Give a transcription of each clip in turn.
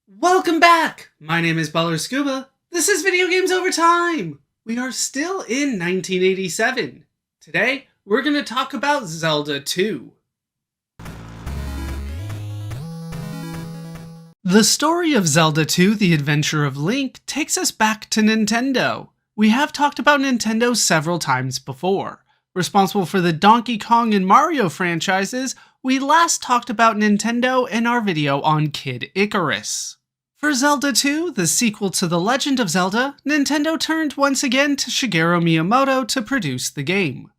Welcome back! My name is ballerscuba. This is Video Games Over Time! We are still in 1987. Today, we're going to talk about Zelda II. The story of Zelda II: The Adventure of Link takes us back to Nintendo. We have talked about Nintendo several times before. Responsible for the Donkey Kong and Mario franchises, we last talked about Nintendo in our video on Kid Icarus. For Zelda II, the sequel to The Legend of Zelda, Nintendo turned once again to Shigeru Miyamoto to produce the game.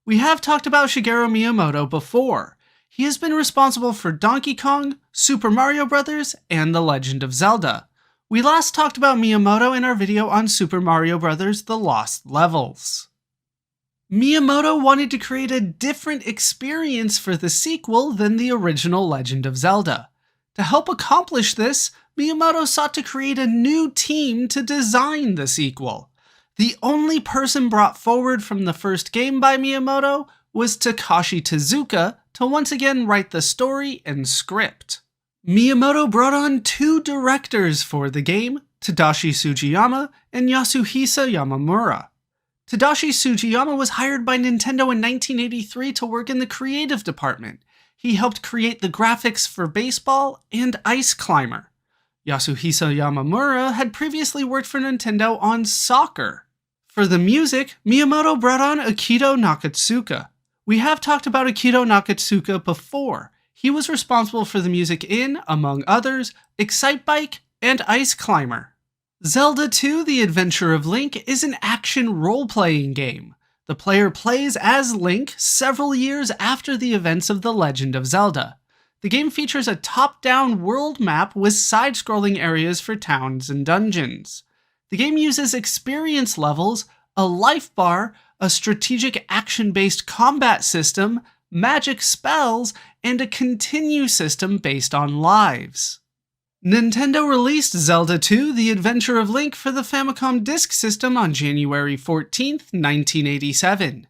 We have talked about Shigeru Miyamoto before. He has been responsible for Donkey Kong, Super Mario Bros., and The Legend of Zelda. We last talked about Miyamoto in our video on Super Mario Bros. The Lost Levels. Miyamoto wanted to create a different experience for the sequel than the original Legend of Zelda. To help accomplish this, Miyamoto sought to create a new team to design the sequel. The only person brought forward from the first game by Miyamoto was Takashi Tezuka to once again write the story and script. Miyamoto brought on two directors for the game, Tadashi Sugiyama and Yasuhisa Yamamura. Tadashi Sugiyama was hired by Nintendo in 1983 to work in the creative department. He helped create the graphics for Baseball and Ice Climber. Yasuhisa Yamamura had previously worked for Nintendo on Soccer. For the music, Miyamoto brought on Akito Nakatsuka. We have talked about Akito Nakatsuka before. He was responsible for the music in, among others, Excitebike and Ice Climber. Zelda II: The Adventure of Link is an action role-playing game. The player plays as Link several years after the events of The Legend of Zelda. The game features a top-down world map with side-scrolling areas for towns and dungeons. The game uses experience levels, a life bar, a strategic action-based combat system, magic spells, and a continue system based on lives. Nintendo released Zelda II: The Adventure of Link for the Famicom Disk System on January 14th, 1987.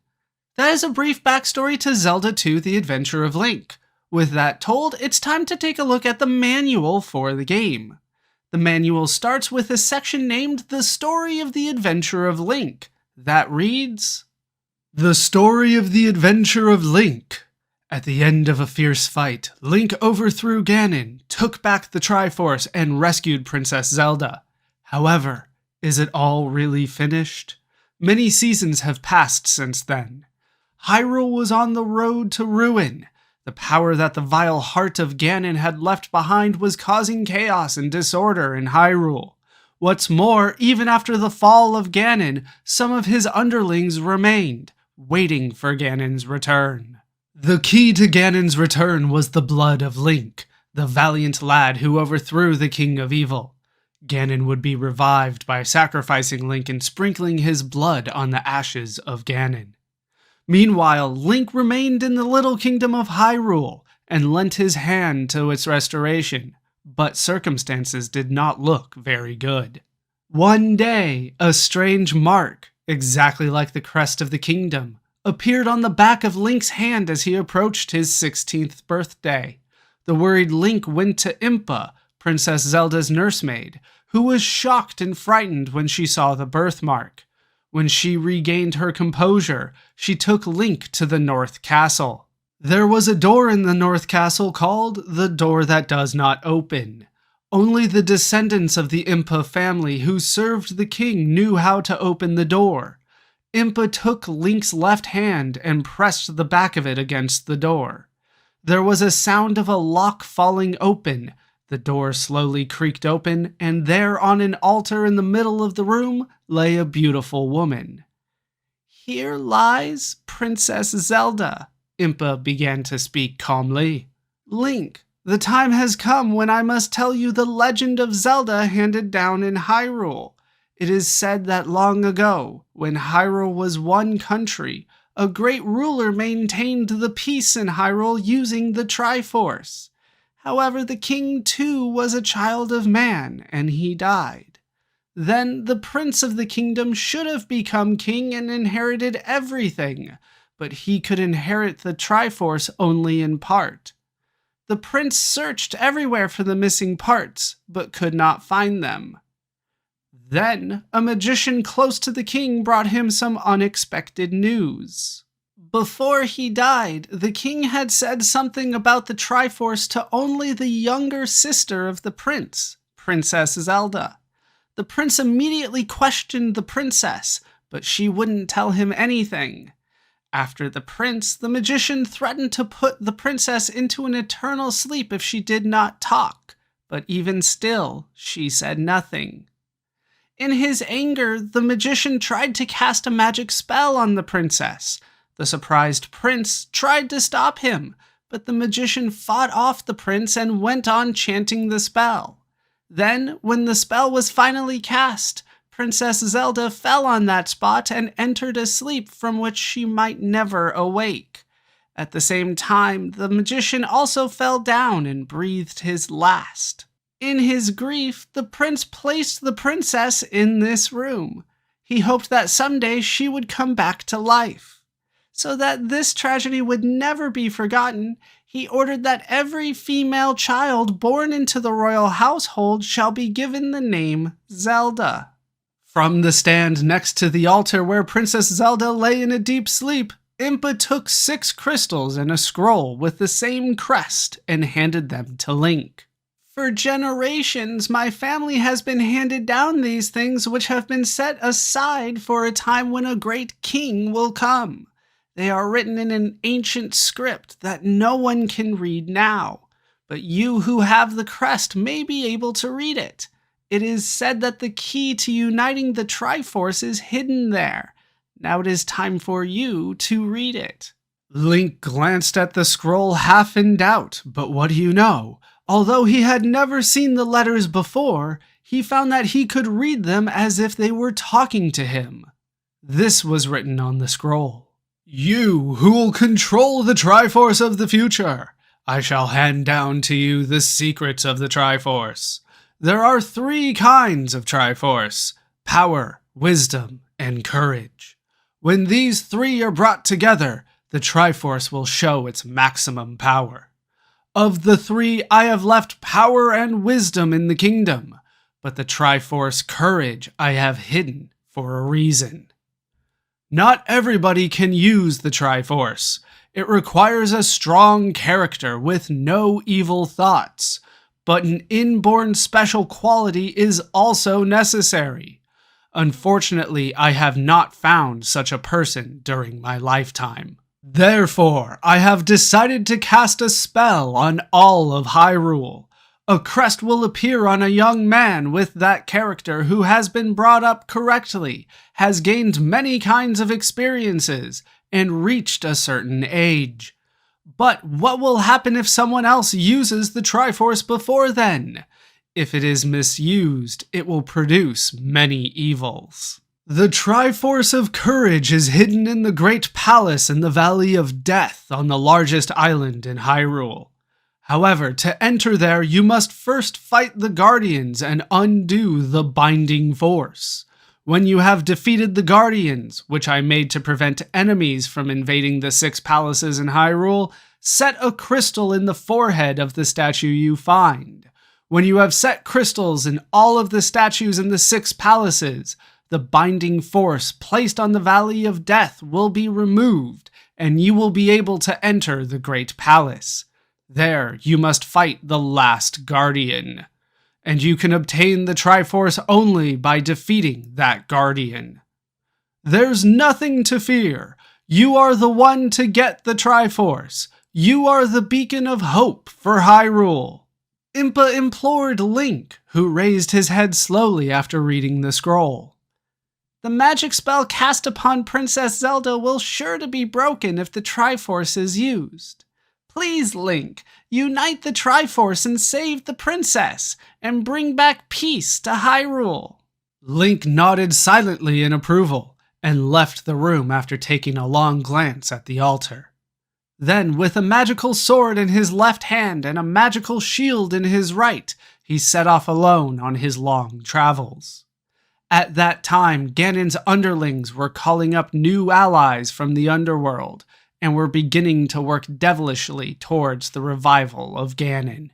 That is a brief backstory to Zelda II: The Adventure of Link. With that told, it's time to take a look at the manual for the game. The manual starts with a section named The Story of the Adventure of Link. That reads, "The story of the adventure of Link. At the end of a fierce fight, Link overthrew Ganon, took back the Triforce, and rescued Princess Zelda. However, is it all really finished? Many seasons have passed since then. Hyrule was on the road to ruin. The power that the vile heart of Ganon had left behind was causing chaos and disorder in Hyrule. What's more, even after the fall of Ganon, some of his underlings remained, waiting for Ganon's return. The key to Ganon's return was the blood of Link, the valiant lad who overthrew the King of Evil. Ganon would be revived by sacrificing Link and sprinkling his blood on the ashes of Ganon. Meanwhile, Link remained in the little kingdom of Hyrule and lent his hand to its restoration, but circumstances did not look very good. One day, a strange mark, exactly like the crest of the kingdom, appeared on the back of Link's hand as he approached his 16th birthday. The worried Link went to Impa, Princess Zelda's nursemaid, who was shocked and frightened when she saw the birthmark. When she regained her composure, she took Link to the North Castle. There was a door in the North Castle called the Door That Does Not Open. Only the descendants of the Impa family who served the king knew how to open the door. Impa took Link's left hand and pressed the back of it against the door. There was a sound of a lock falling open. The door slowly creaked open, and there on an altar in the middle of the room lay a beautiful woman. "Here lies Princess Zelda," Impa began to speak calmly. "Link, the time has come when I must tell you the legend of Zelda handed down in Hyrule. It is said that long ago, when Hyrule was one country, a great ruler maintained the peace in Hyrule using the Triforce. However, the king too was a child of man, and he died. Then the prince of the kingdom should have become king and inherited everything, but he could inherit the Triforce only in part. The prince searched everywhere for the missing parts, but could not find them. Then, a magician close to the king brought him some unexpected news. Before he died, the king had said something about the Triforce to only the younger sister of the prince, Princess Zelda. The prince immediately questioned the princess, but she wouldn't tell him anything. After the prince, the magician threatened to put the princess into an eternal sleep if she did not talk, but even still, she said nothing. In his anger, the magician tried to cast a magic spell on the princess. The surprised prince tried to stop him, but the magician fought off the prince and went on chanting the spell. Then, when the spell was finally cast, Princess Zelda fell on that spot and entered a sleep from which she might never awake. At the same time, the magician also fell down and breathed his last. In his grief, the prince placed the princess in this room. He hoped that someday she would come back to life. So that this tragedy would never be forgotten, he ordered that every female child born into the royal household shall be given the name Zelda. From the stand next to the altar where Princess Zelda lay in a deep sleep, Impa took 6 crystals and a scroll with the same crest and handed them to Link. For generations, my family has been handed down these things which have been set aside for a time when a great king will come. They are written in an ancient script that no one can read now, but you who have the crest may be able to read it. It is said that the key to uniting the Triforce is hidden there. Now it is time for you to read it. Link glanced at the scroll half in doubt, but what do you know? Although he had never seen the letters before, he found that he could read them as if they were talking to him. This was written on the scroll. You who will control the Triforce of the future, I shall hand down to you the secrets of the Triforce. There are 3 kinds of Triforce: power, wisdom, and courage. When these 3 are brought together, the Triforce will show its maximum power. Of the 3, I have left power and wisdom in the kingdom, but the Triforce courage I have hidden for a reason. Not everybody can use the Triforce. It requires a strong character with no evil thoughts. But an inborn special quality is also necessary. Unfortunately, I have not found such a person during my lifetime. Therefore, I have decided to cast a spell on all of Hyrule. A crest will appear on a young man with that character who has been brought up correctly, has gained many kinds of experiences, and reached a certain age. But what will happen if someone else uses the Triforce before then? If it is misused, it will produce many evils. The Triforce of Courage is hidden in the Great Palace in the Valley of Death on the largest island in Hyrule. However, to enter there, you must first fight the Guardians and undo the Binding Force. When you have defeated the Guardians, which I made to prevent enemies from invading the 6 palaces in Hyrule, set a crystal in the forehead of the statue you find. When you have set crystals in all of the statues in the 6 palaces, the Binding Force placed on the Valley of Death will be removed, and you will be able to enter the Great Palace. There, you must fight the last Guardian. And you can obtain the Triforce only by defeating that Guardian. There's nothing to fear. You are the one to get the Triforce. You are the beacon of hope for Hyrule. Impa implored Link, who raised his head slowly after reading the scroll. The magic spell cast upon Princess Zelda will sure to be broken if the Triforce is used. Please, Link, unite the Triforce and save the princess, and bring back peace to Hyrule. Link nodded silently in approval, and left the room after taking a long glance at the altar. Then, with a magical sword in his left hand and a magical shield in his right, he set off alone on his long travels. At that time, Ganon's underlings were calling up new allies from the underworld, and were beginning to work devilishly towards the revival of Ganon.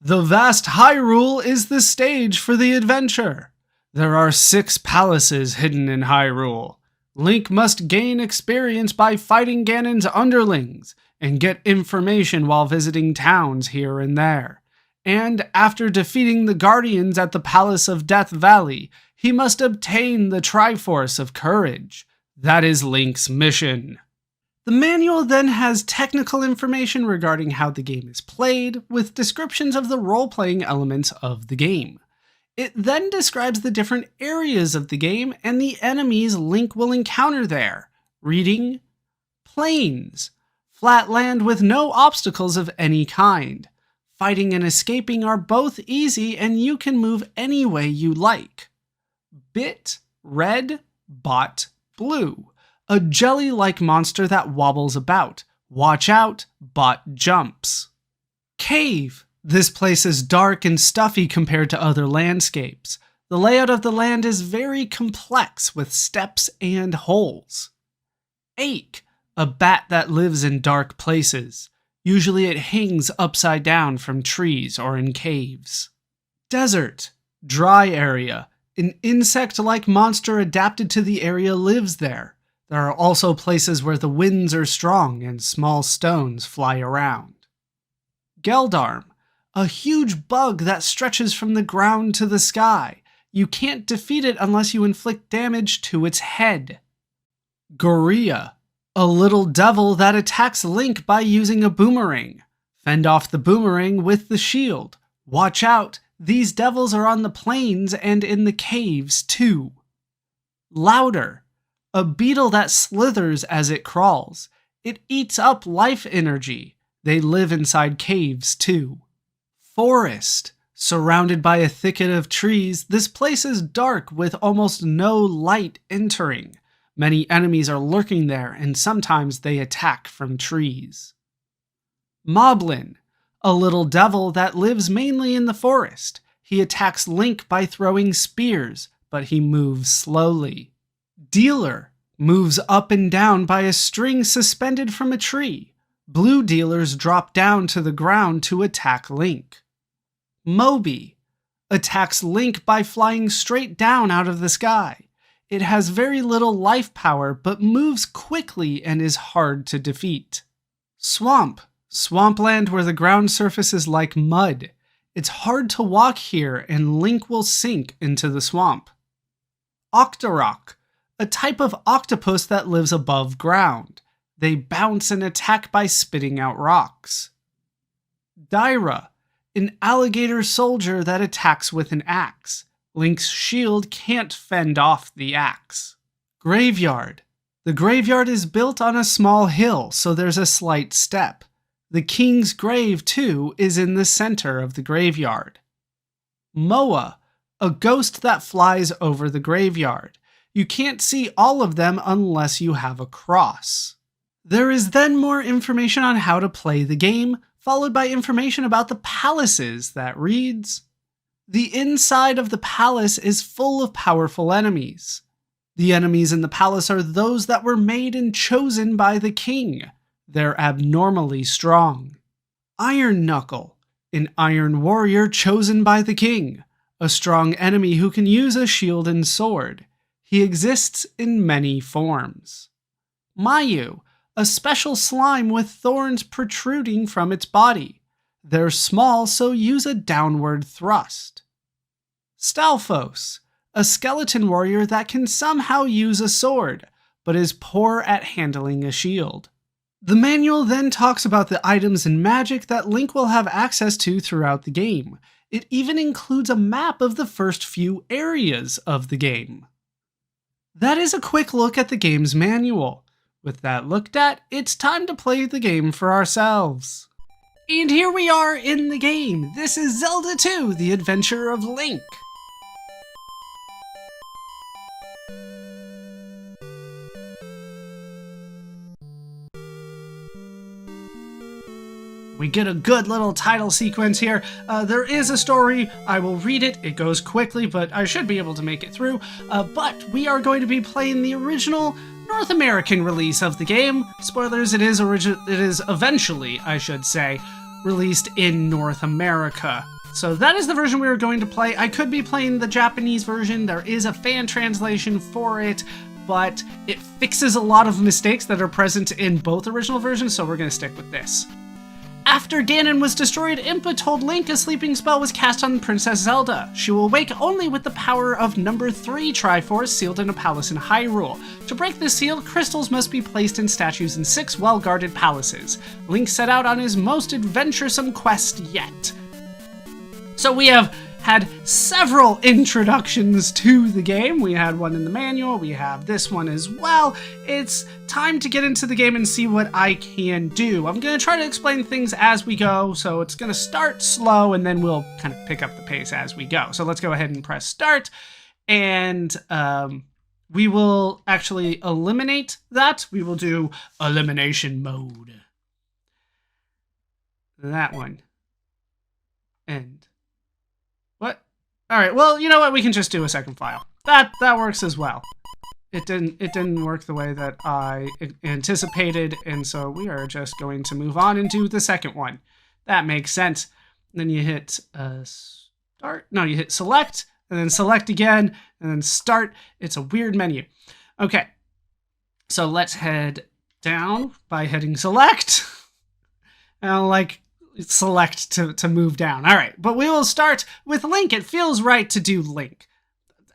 The vast Hyrule is the stage for the adventure. There are 6 palaces hidden in Hyrule. Link must gain experience by fighting Ganon's underlings and get information while visiting towns here and there. And after defeating the Guardians at the Palace of Death Valley, he must obtain the Triforce of Courage. That is Link's mission. The manual then has technical information regarding how the game is played, with descriptions of the role-playing elements of the game. It then describes the different areas of the game and the enemies Link will encounter there, reading: plains, flat land with no obstacles of any kind. Fighting and escaping are both easy and you can move any way you like. Bit, red, bot, blue. A jelly-like monster that wobbles about. Watch out, bot jumps. Cave. This place is dark and stuffy compared to other landscapes. The layout of the land is very complex with steps and holes. Ache. A bat that lives in dark places. Usually it hangs upside down from trees or in caves. Desert. Dry area. An insect-like monster adapted to the area lives there. There are also places where the winds are strong and small stones fly around. Geldarm, a huge bug that stretches from the ground to the sky. You can't defeat it unless you inflict damage to its head. Gorilla, a little devil that attacks Link by using a boomerang. Fend off the boomerang with the shield. Watch out, these devils are on the plains and in the caves too. Louder, a beetle that slithers as it crawls. It eats up life energy. They live inside caves too. Forest. Surrounded by a thicket of trees, this place is dark with almost no light entering. Many enemies are lurking there and sometimes they attack from trees. Moblin. A little devil that lives mainly in the forest. He attacks Link by throwing spears, but he moves slowly. Dealer moves up and down by a string suspended from a tree. Blue dealers drop down to the ground to attack Link. Moby attacks Link by flying straight down out of the sky. It has very little life power but moves quickly and is hard to defeat. Swamp. Swampland where the ground surface is like mud. It's hard to walk here and Link will sink into the swamp. Octorok. A type of octopus that lives above ground. They bounce and attack by spitting out rocks. Daira, an alligator soldier that attacks with an axe. Link's shield can't fend off the axe. Graveyard. The graveyard is built on a small hill, so there's a slight step. The king's grave, too, is in the center of the graveyard. Moa, a ghost that flies over the graveyard. You can't see all of them unless you have a cross. There is then more information on how to play the game, followed by information about the palaces that reads: the inside of the palace is full of powerful enemies. The enemies in the palace are those that were made and chosen by the king. They're abnormally strong. Iron Knuckle, an iron warrior chosen by the king, a strong enemy who can use a shield and sword. He exists in many forms. Mayu, a special slime with thorns protruding from its body. They're small, so use a downward thrust. Stalfos, a skeleton warrior that can somehow use a sword, but is poor at handling a shield. The manual then talks about the items and magic that Link will have access to throughout the game. It even includes a map of the first few areas of the game. That is a quick look at the game's manual. With that looked at, it's time to play the game for ourselves. And here we are in the game. This is Zelda II: The Adventure of Link. We get a good little title sequence here. There is a story. I will read it. It goes quickly, but I should be able to make it through. But we are going to be playing the original North American release of the game. Spoilers, it is eventually, I should say, released in North America. So that is the version we are going to play. I could be playing the Japanese version. There is a fan translation for it, but it fixes a lot of mistakes that are present in both original versions, so we're going to stick with this. After Ganon was destroyed, Impa told Link a sleeping spell was cast on Princess Zelda. She will wake only with the power of number 3 Triforce sealed in a palace in Hyrule. To break the seal, crystals must be placed in statues in 6 well-guarded palaces. Link set out on his most adventuresome quest yet. So we have had several introductions to the game. We had one in the manual, we have this one as well. It's time to get into the game and see what I can do. I'm going to try to explain things as we go, so it's going to start slow and then we'll kind of pick up the pace as we go. So let's go ahead and press start, and we will actually eliminate that. We will do elimination mode. That one. End. What? All right. Well, you know what? We can just do a second file. That works as well. It didn't work the way that I anticipated, and so we are just going to move on and do the second one. That makes sense. And then you hit start. No, you hit select, and then select again, and then start. It's a weird menu. Okay. So let's head down by hitting select. And I'll select to move down. All right, but we will start with Link. It feels right to do Link.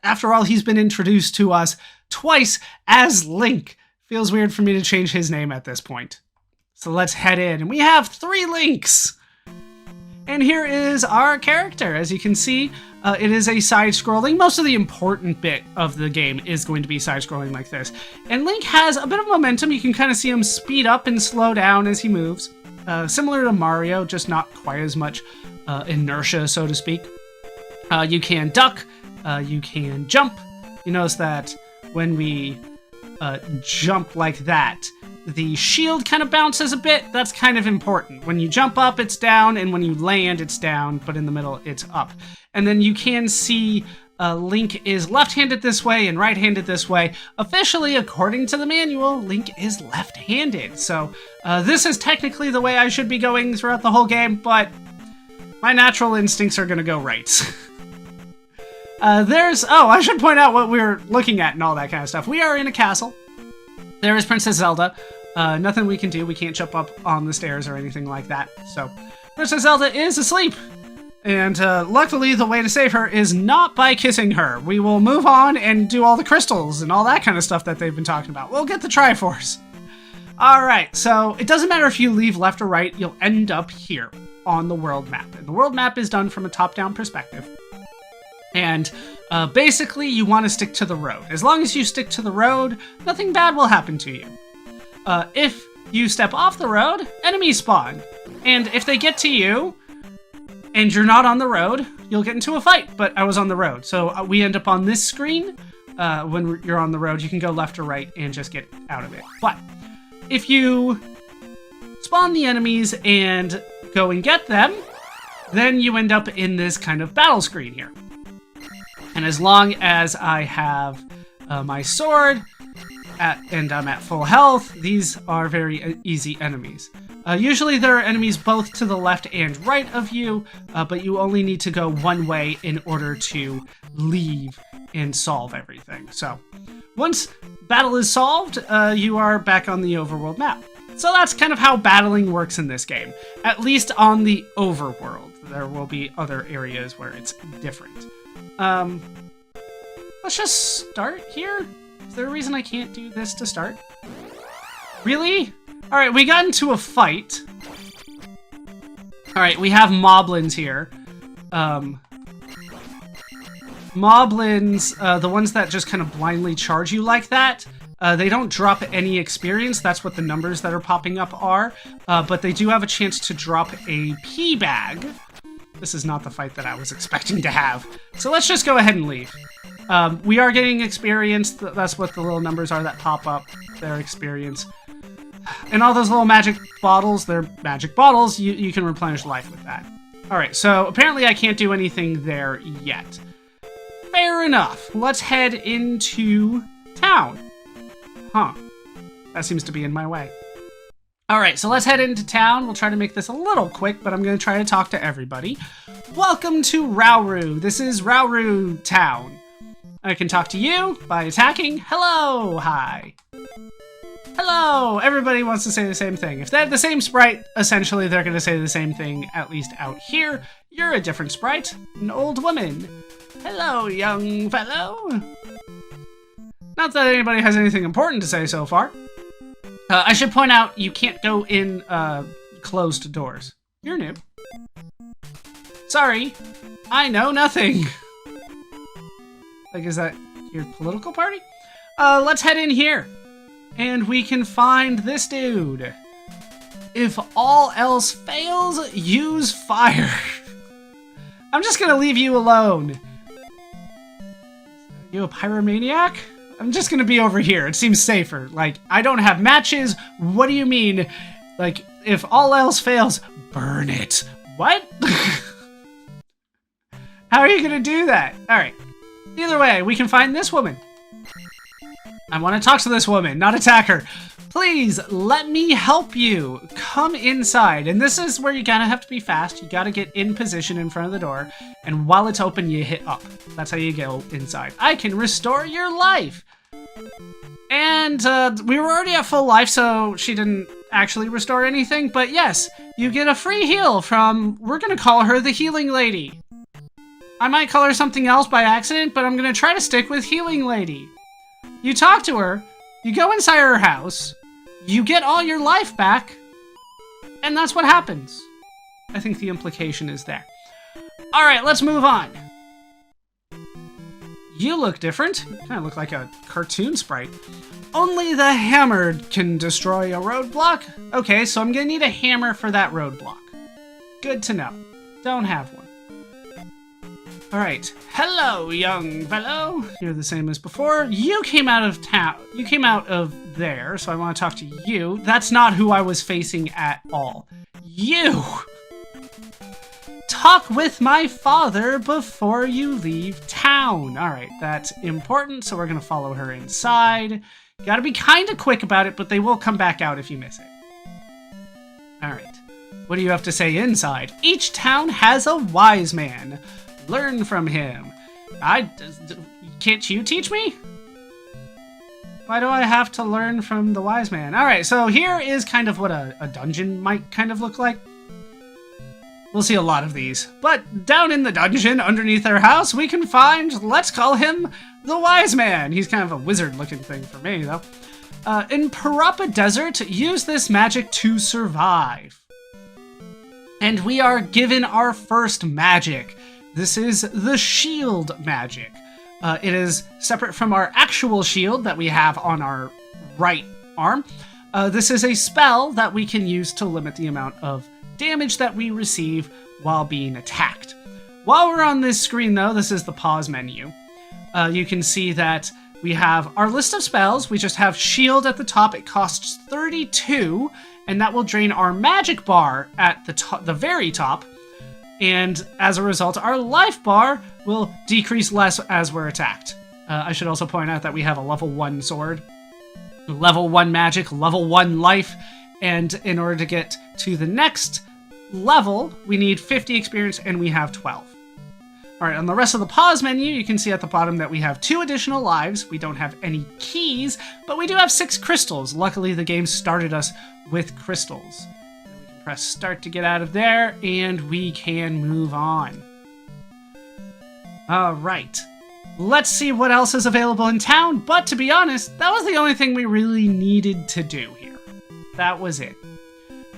After all, he's been introduced to us twice as Link. Feels weird for me to change his name at this point. So let's head in, and we have 3 Links. And here is our character. As you can see, it is a side-scrolling. Most of the important bit of the game is going to be side-scrolling like this. And Link has a bit of momentum. You can kind of see him speed up and slow down as he moves. Similar to Mario, just not quite as much inertia, so to speak. You can duck, you can jump. You notice that when we jump like that, the shield kind of bounces a bit. That's kind of important. When you jump up, it's down, and when you land, it's down, but in the middle, it's up. And then you can see Link is left-handed this way and right-handed this way. Officially, according to the manual, Link is left-handed. So this is technically the way I should be going throughout the whole game, but my natural instincts are going to go right. I should point out what we're looking at and all that kind of stuff. We are in a castle. There is Princess Zelda. Nothing we can do. We can't jump up on the stairs or anything like that. So Princess Zelda is asleep. And luckily, the way to save her is not by kissing her. We will move on and do all the crystals and all that kind of stuff that they've been talking about. We'll get the Triforce. All right, so it doesn't matter if you leave left or right. You'll end up here on the world map. And the world map is done from a top-down perspective. And basically, you want to stick to the road. As long as you stick to the road, nothing bad will happen to you. If you step off the road, enemies spawn. And if they get to you, and you're not on the road, you'll get into a fight, but I was on the road. So we end up on this screen. When you're on the road, you can go left or right and just get out of it. But if you spawn the enemies and go and get them, then you end up in this kind of battle screen here. And as long as I have my sword and I'm at full health, these are very easy enemies. Usually there are enemies both to the left and right of you, but you only need to go one way in order to leave and solve everything. So once battle is solved, you are back on the overworld map. So that's kind of how battling works in this game, at least on the overworld. There will be other areas where it's different. Let's just start here. Is there a reason I can't do this to start? Really? All right, we got into a fight. All right, we have moblins here. Moblins, the ones that just kind of blindly charge you like that, they don't drop any experience. That's what the numbers that are popping up are. But they do have a chance to drop a P bag. This is not the fight that I was expecting to have. So let's just go ahead and leave. We are getting experience. That's what the little numbers are that pop up. Their experience. And all those little magic bottles, they're magic bottles. You can replenish life with that. All right, so apparently I can't do anything there yet. Fair enough. Let's head into town. Huh. That seems to be in my way. All right, so let's head into town. We'll try to make this a little quick, but I'm going to try to talk to everybody. Welcome to Rauru. This is Rauru Town. I can talk to you by attacking. Hello, hi. Hello. Everybody wants to say the same thing. If they have the same sprite, essentially they're going to say the same thing, at least out here. You're a different sprite, an old woman. Hello, young fellow. Not that anybody has anything important to say so far. I should point out, you can't go in closed doors. You're new. Sorry, I know nothing. Like, is that your political party? Let's head in here. And we can find this dude. If all else fails, use fire. I'm just gonna leave you alone. You a pyromaniac? I'm just gonna be over here. It seems safer. Like, I don't have matches. What do you mean? Like, if all else fails, burn it. What? How are you gonna do that? All right. Either way, we can find this woman. I want to talk to this woman, not attack her. Please, let me help you. Come inside. And this is where you gotta have to be fast. You gotta get in position in front of the door. And while it's open, you hit up. That's how you go inside. I can restore your life. And we were already at full life, so she didn't actually restore anything. But yes, you get a free heal from, we're gonna call her the healing lady. I might call her something else by accident, but I'm gonna try to stick with healing lady. You talk to her, you go inside her house, you get all your life back, and that's what happens. I think the implication is there. All right, let's move on. You look different. You kind of look like a cartoon sprite. Only the hammered can destroy a roadblock. Okay, so I'm gonna need a hammer for that roadblock. Good to know. Don't have one. All right. Hello, young fellow. You're the same as before. You came out of town. You came out of there, so I want to talk to you. That's not who I was facing at all. You! Talk with my father before you leave town. All right, that's important, so we're going to follow her inside. Got to be kind of quick about it, but they will come back out if you miss it. All right. What do you have to say inside? Each town has a wise man. Learn from him. Can't you teach me? Why do I have to learn from the wise man? All right, so here is kind of what a dungeon might kind of look like. We'll see a lot of these. But down in the dungeon, underneath our house, we can find, let's call him the wise man. He's kind of a wizard-looking thing for me, though. In Parappa Desert, use this magic to survive. And we are given our first magic. This is the shield magic. It is separate from our actual shield that we have on our right arm. This is a spell that we can use to limit the amount of damage that we receive while being attacked. While we're on this screen, though, this is the pause menu. You can see that we have our list of spells. We just have shield at the top. It costs 32, and that will drain our magic bar at the very top. And as a result, our life bar will decrease less as we're attacked. I should also point out that we have a level 1 sword, level 1 magic, level 1 life, and in order to get to the next level, we need 50 experience, and we have 12. All right, on the rest of the pause menu, you can see at the bottom that we have 2 additional lives. We don't have any keys, but we do have 6 crystals. Luckily, the game started us with crystals. Press start to get out of there, and we can move on. All right. Let's see what else is available in town, but to be honest, that was the only thing we really needed to do here. That was it.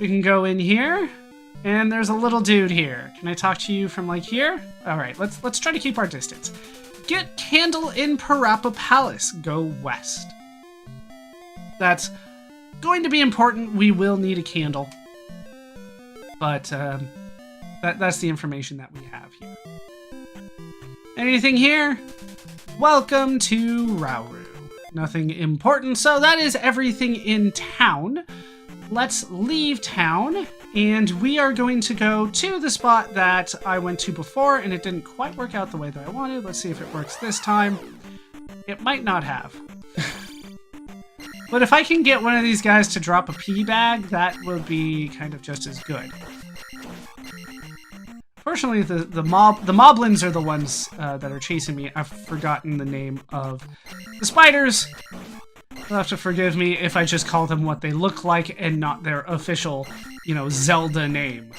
We can go in here, and there's a little dude here. Can I talk to you from, like, here? All right, let's try to keep our distance. Get candle in Parappa Palace. Go west. That's going to be important. We will need a candle. But that's the information that we have here. Anything here? Welcome to Rauru. Nothing important, so that is everything in town. let's leave town, and we are going to go to the spot that I went to before, and it didn't quite work out the way that I wanted. Let's see if it works this time. It might not have. But if I can get one of these guys to drop a pea bag, that would be kind of just as good. Fortunately, the moblins are the ones that are chasing me. I've forgotten the name of the spiders. You'll have to forgive me if I just call them what they look like and not their official, you know, Zelda name.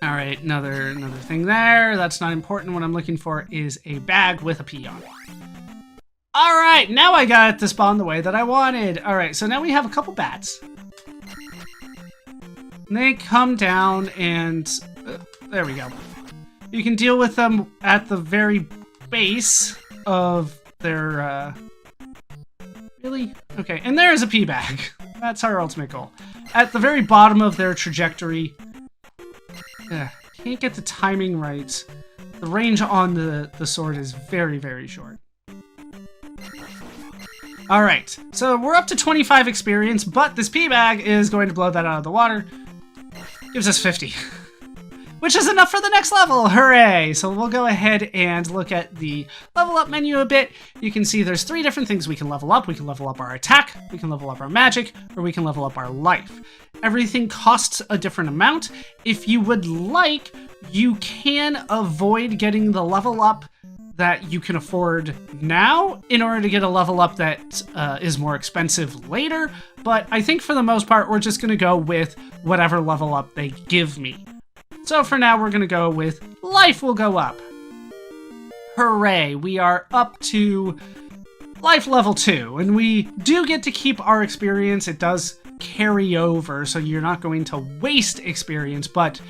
All right, another thing there. That's not important. What I'm looking for is a bag with a pea on it. All right, now I got it to spawn the way that I wanted. All right, so now we have a couple bats. And they come down and there we go. You can deal with them at the very base of their, really? Okay, and there's a pea bag. That's our ultimate goal. At the very bottom of their trajectory. Can't get the timing right. The range on the sword is very, very short. Alright, so we're up to 25 experience, but this pea bag is going to blow that out of the water. Gives us 50. Which is enough for the next level, hooray! So we'll go ahead and look at the level up menu a bit. You can see there's 3 different things we can level up. We can level up our attack, we can level up our magic, or we can level up our life. Everything costs a different amount. If you would like, you can avoid getting the level up that you can afford now in order to get a level up that is more expensive later, but I think for the most part we're just going to go with whatever level up they give me. So for now we're going to go with life will go up. Hooray, we are up to life level 2, and we do get to keep our experience. It does carry over, so you're not going to waste experience, but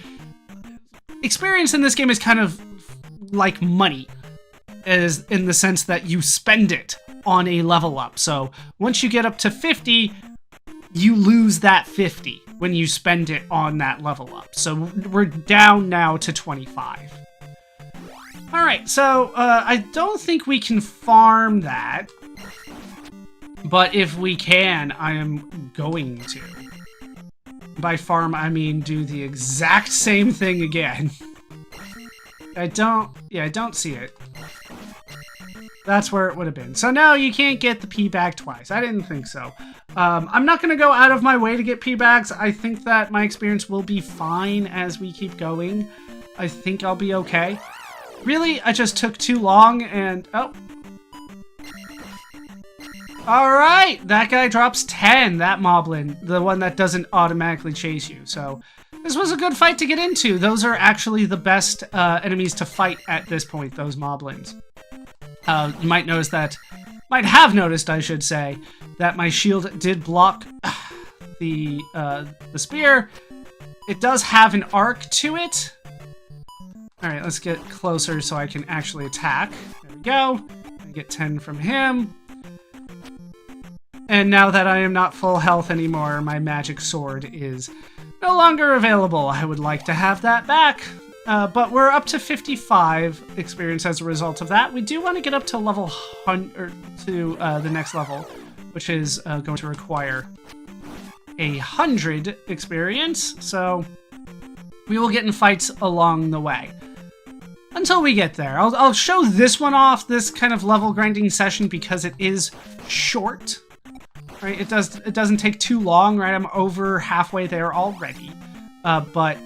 experience in this game is kind of like money. Is in the sense that you spend it on a level up. So once you get up to 50, you lose that 50 when you spend it on that level up. So we're down now to 25. All right, so I don't think we can farm that, but if we can, I am going to. By farm, I mean do the exact same thing again. I don't see it. That's where it would have been. So no, you can't get the pea bag twice. I didn't think so. I'm not going to go out of my way to get pea bags. I think that my experience will be fine as we keep going. I think I'll be okay. Really, I just took too long and... oh. Alright, that guy drops 10, that moblin. The one that doesn't automatically chase you. So this was a good fight to get into. Those are actually the best enemies to fight at this point, those moblins. You might have noticed, I should say, that my shield did block the spear. It does have an arc to it. All right, let's get closer so I can actually attack. There we go. I get 10 from him. And now that I am not full health anymore, my magic sword is no longer available. I would like to have that back. But we're up to 55 experience as a result of that. We do want to get up to level 100, to the next level, which is going to require 100 experience. So we will get in fights along the way until we get there. I'll show this one off, this kind of level grinding session, because it is short. Right? It doesn't take too long. Right? I'm over halfway there already, but.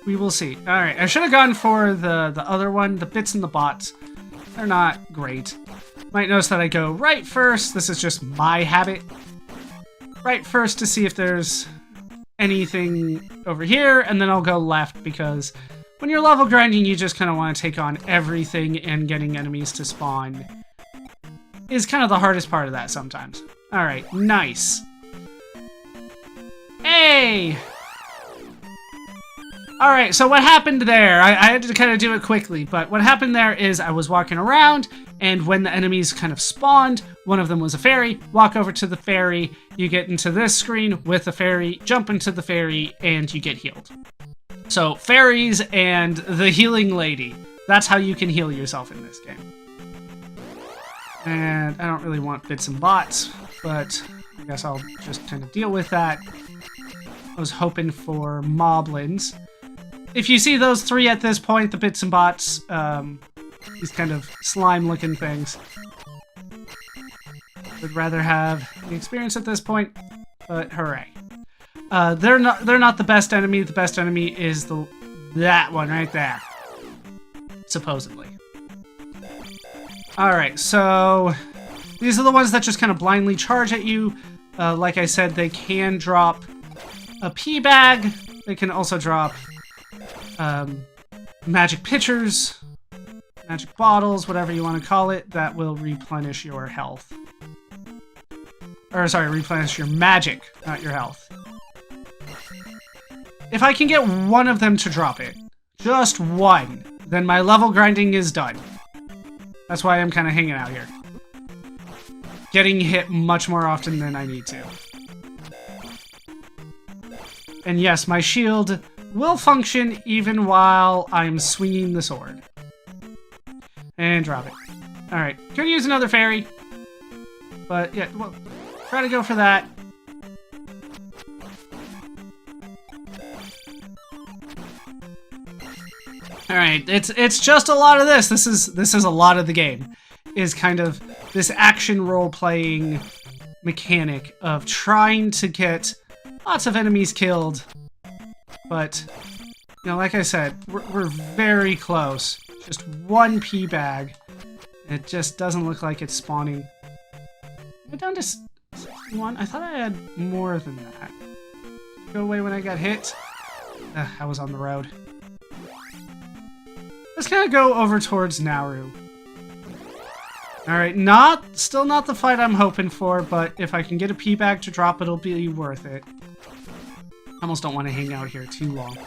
We will see. All right, I should have gone for the other one, the bits and the bots. They're not great. Might notice that I go right first. This is just my habit. Right first to see if there's anything over here, and then I'll go left because when you're level grinding, you just kind of want to take on everything, and getting enemies to spawn is kind of the hardest part of that sometimes. All right, nice. Hey! Alright, so what happened there, I had to kind of do it quickly, but what happened there is I was walking around, and when the enemies kind of spawned, one of them was a fairy, walk over to the fairy, you get into this screen with the fairy, jump into the fairy, and you get healed. So, fairies and the healing lady, that's how you can heal yourself in this game. And I don't really want bits and bots, but I guess I'll just kind of deal with that. I was hoping for moblins. If you see those three at this point, the bits and bots, these kind of slime-looking things, would rather have the experience at this point, but hooray. They're not the best enemy. The best enemy is that one right there, supposedly. All right, so these are the ones that just kind of blindly charge at you. Like I said, they can drop a pea bag. They can also drop magic pitchers, magic bottles, whatever you want to call it, that will replenish your health. Or sorry, replenish your magic, not your health. If I can get one of them to drop it, just one, then my level grinding is done. That's why I'm kind of hanging out here. Getting hit much more often than I need to. And yes, my shield will function even while I'm swinging the sword. And drop it. Alright, could use another fairy. But yeah, well, try to go for that. Alright, it's just a lot of this. This is a lot of the game. Is kind of this action role-playing mechanic of trying to get lots of enemies killed. But, you know, like I said, we're very close. Just one pea bag. It just doesn't look like it's spawning. Am I down to 61? I thought I had more than that. Go away when I got hit. I was on the road. Let's kind of go over towards Nauru. Alright, still not the fight I'm hoping for, but if I can get a pea bag to drop, it'll be worth it. I almost don't want to hang out here too long.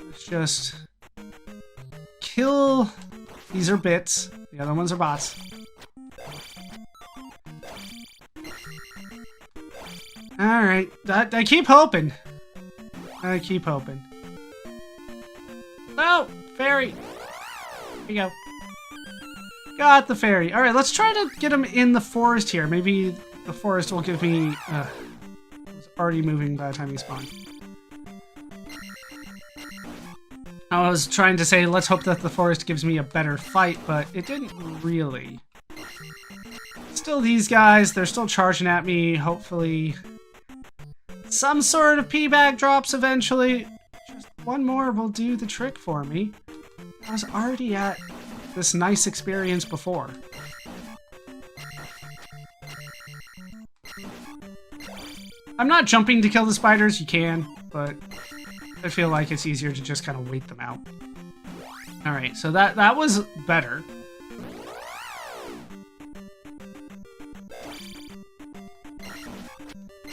Let's just kill. These are bits. The other ones are bots. Alright, I keep hoping. I keep hoping. Oh, fairy. Here you go. Got the fairy. Alright, let's try to get him in the forest here. Maybe the forest will give me... it's already moving by the time he spawned. I was trying to say, let's hope that the forest gives me a better fight, but it didn't really. Still these guys, they're still charging at me. Hopefully some sort of pea bag drops eventually. Just one more will do the trick for me. I was already at this nice experience before. I'm not jumping to kill the spiders, you can, but I feel like it's easier to just kind of wait them out. Alright, so that was better.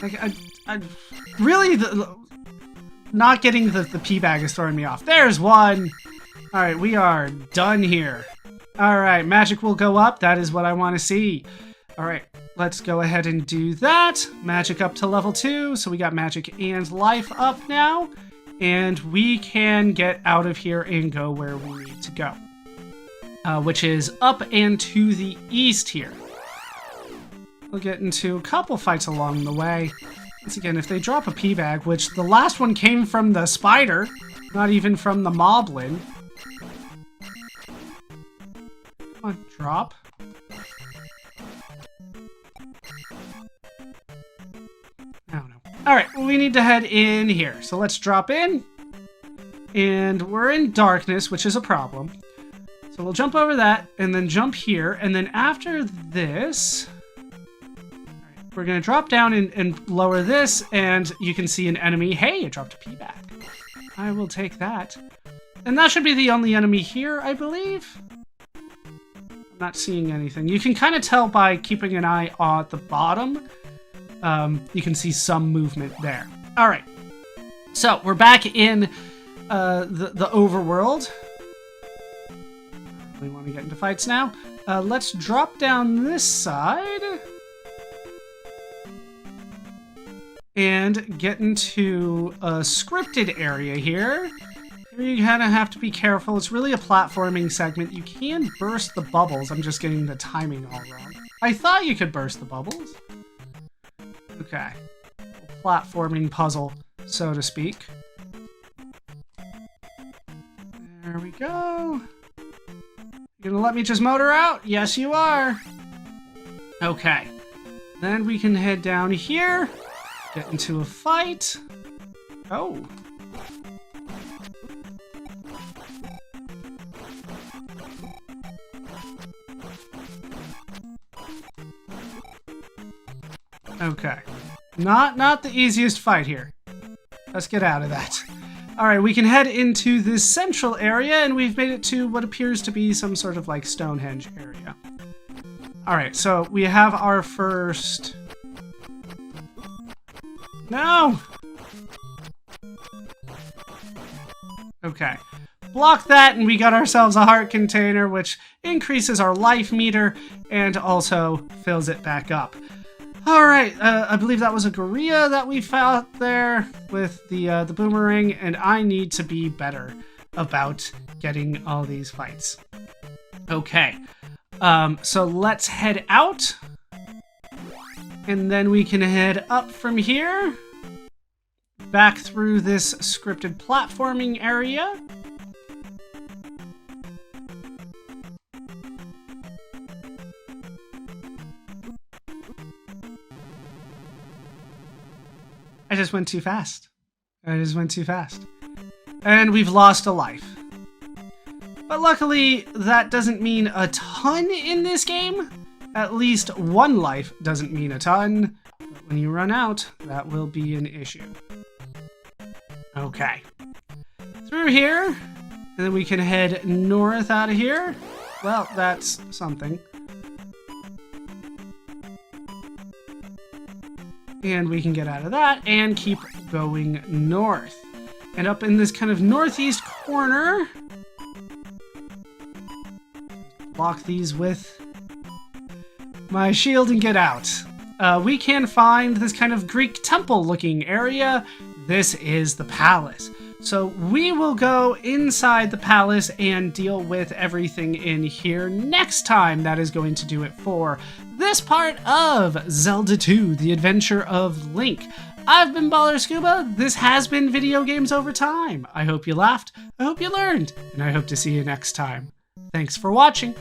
Like, I really, not getting the pea bag is throwing me off. There's one! Alright, we are done here. Alright, magic will go up. That is what I want to see. Alright, let's go ahead and do that. Magic up to level 2. So we got magic and life up now. And we can get out of here and go where we need to go. Which is up and to the east here. We'll get into a couple fights along the way. Once again, if they drop a pea bag, which the last one came from the spider, not even from the moblin. Come on, drop. I don't know. Alright, well, we need to head in here. So let's drop in. And we're in darkness, which is a problem. So we'll jump over that, and then jump here. And then after this... Alright, we're going to drop down and lower this, and you can see an enemy. Hey, it dropped a pea bag. I will take that. And that should be the only enemy here, I believe. I'm not seeing anything. You can kind of tell by keeping an eye at the bottom. You can see some movement there. All right. So we're back in the overworld. We want to get into fights now. Let's drop down this side. And get into a scripted area here. You kind of have to be careful. It's really a platforming segment. You can burst the bubbles. I'm just getting the timing all wrong. I thought you could burst the bubbles. Okay. Platforming puzzle, so to speak. There we go. You gonna let me just motor out? Yes, you are. Okay. Then we can head down here, get into a fight. Oh. Okay. Not the easiest fight here. Let's get out of that. Alright, we can head into this central area, and we've made it to what appears to be some sort of like Stonehenge area. Alright, so we have our first... No! Okay. Block that, and we got ourselves a heart container, which increases our life meter and also fills it back up. Alright, I believe that was a gorilla that we fought there with the boomerang, and I need to be better about getting all these fights. Okay, so let's head out, and then we can head up from here, back through this scripted platforming area. I just went too fast. And we've lost a life. But luckily, that doesn't mean a ton in this game. At least one life doesn't mean a ton. But when you run out, that will be an issue. Okay. Through here. And then we can head north out of here. Well, that's something. And we can get out of that and keep going north. And up in this kind of northeast corner, block these with my shield and get out. We can find this kind of Greek temple looking area. This is the palace. So we will go inside the palace and deal with everything in here next time. That is going to do it for this part of Zelda 2, The Adventure of Link. I've been ballerscuba. This has been Video Games Over Time. I hope you laughed, I hope you learned, and I hope to see you next time. Thanks for watching.